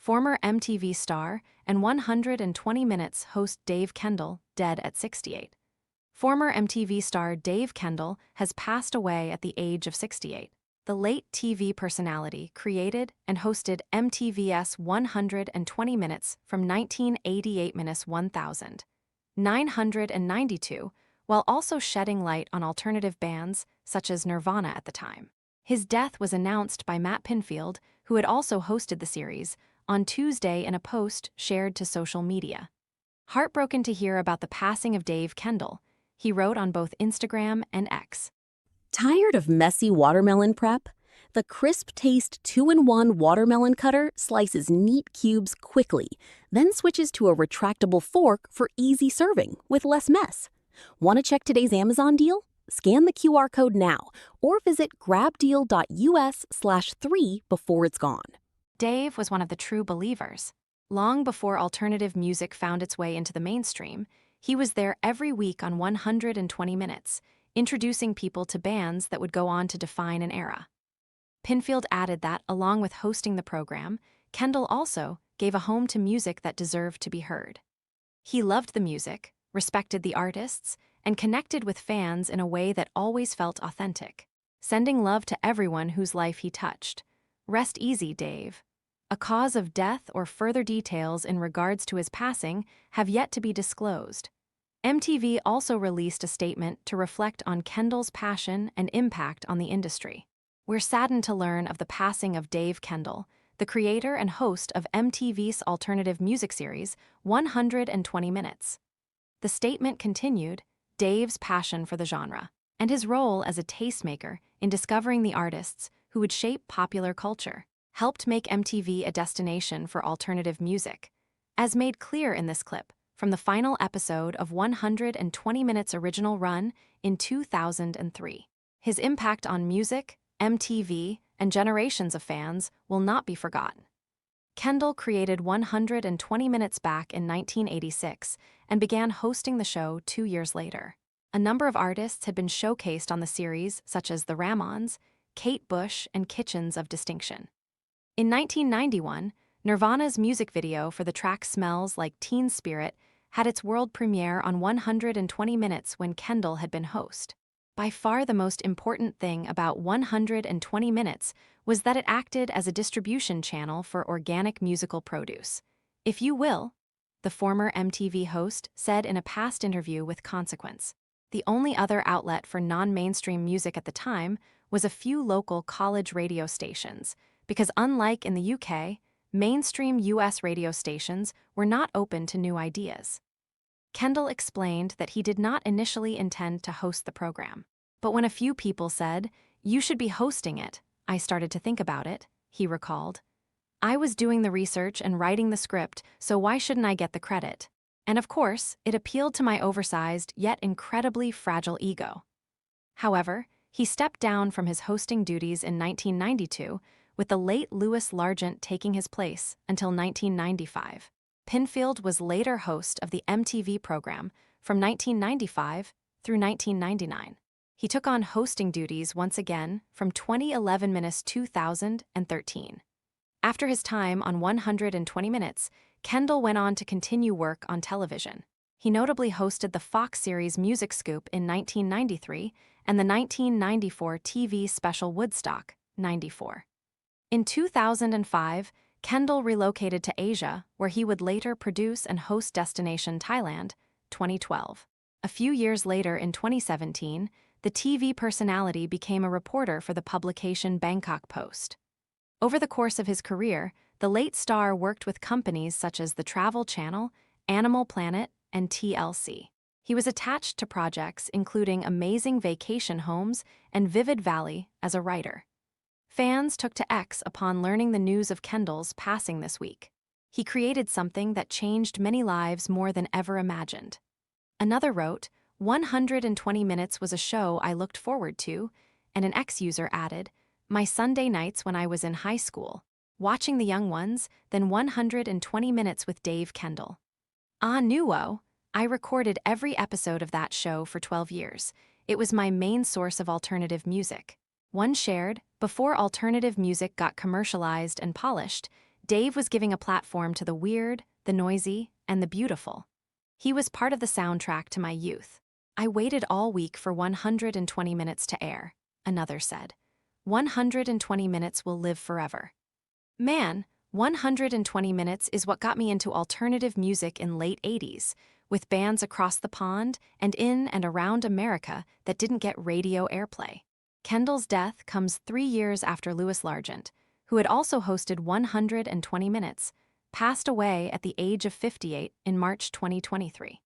Former MTV star and 120 Minutes host Dave Kendall, dead at 68. Former MTV star Dave Kendall has passed away at the age of 68. The late TV personality created and hosted MTV's 120 Minutes from 1988-1992, while also shedding light on alternative bands such as Nirvana at the time. His death was announced by Matt Pinfield, who had also hosted the series, on Tuesday in a post shared to social media. Heartbroken to hear about the passing of Dave Kendall, he wrote on both Instagram and X. Tired of messy watermelon prep? The crisp taste 2-in-1 watermelon cutter slices neat cubes quickly, then switches to a retractable fork for easy serving with less mess. Want to check today's Amazon deal? Scan the QR code now or visit grabdeal.us/3 before it's gone. Dave was one of the true believers. Long before alternative music found its way into the mainstream, he was there every week on 120 Minutes, introducing people to bands that would go on to define an era. Pinfield added that, along with hosting the program, Kendall also gave a home to music that deserved to be heard. He loved the music, respected the artists, and connected with fans in a way that always felt authentic, sending love to everyone whose life he touched. Rest easy, Dave. A cause of death or further details in regards to his passing have yet to be disclosed. MTV also released a statement to reflect on Kendall's passion and impact on the industry. We're saddened to learn of the passing of Dave Kendall, the creator and host of MTV's alternative music series, 120 Minutes. The statement continued, Dave's passion for the genre, and his role as a tastemaker in discovering the artists who would shape popular culture, helped make MTV a destination for alternative music. As made clear in this clip, from the final episode of 120 Minutes' original run in 2003. His impact on music, MTV, and generations of fans will not be forgotten. Kendall created 120 Minutes back in 1986 and began hosting the show 2 years later. A number of artists had been showcased on the series, such as the Ramones, Kate Bush, and Kitchens of Distinction. In 1991, Nirvana's music video for the track Smells Like Teen Spirit had its world premiere on 120 Minutes when Kendall had been host. By far the most important thing about 120 Minutes was that it acted as a distribution channel for organic musical produce. If you will, the former MTV host said in a past interview with Consequence. The only other outlet for non-mainstream music at the time was a few local college radio stations, because unlike in the UK, mainstream US radio stations were not open to new ideas. Kendall explained that he did not initially intend to host the program. But when a few people said, "You should be hosting it," I started to think about it, he recalled. I was doing the research and writing the script, so why shouldn't I get the credit? And of course, it appealed to my oversized yet incredibly fragile ego. However, he stepped down from his hosting duties in 1992, with the late Louis Largent taking his place until 1995. Pinfield was later host of the MTV program from 1995 through 1999. He took on hosting duties once again from 2011-2013. After his time on 120 Minutes, Kendall went on to continue work on television. He notably hosted the Fox series Music Scoop in 1993 and the 1994 TV special Woodstock, 94. In 2005, Kendall relocated to Asia, where he would later produce and host Destination Thailand, 2012. A few years later, in 2017, the TV personality became a reporter for the publication Bangkok Post. Over the course of his career, the late star worked with companies such as the Travel Channel, Animal Planet, and TLC. He was attached to projects including Amazing Vacation Homes and Vivid Valley as a writer. Fans took to X upon learning the news of Kendall's passing this week. He created something that changed many lives more than ever imagined. Another wrote, 120 Minutes was a show I looked forward to, and an X user added, my Sunday nights when I was in high school, watching the young ones, then 120 Minutes with Dave Kendall. Ah, nuo, I recorded every episode of that show for 12 years. It was my main source of alternative music. One shared, before alternative music got commercialized and polished, Dave was giving a platform to the weird, the noisy, and the beautiful. He was part of the soundtrack to my youth. I waited all week for 120 minutes to air, another said. 120 minutes will live forever. Man, 120 minutes is what got me into alternative music in late 80s, with bands across the pond and in and around America that didn't get radio airplay. Kendall's death comes 3 years after Louis Largent, who had also hosted 120 minutes, passed away at the age of 58 in March 2023.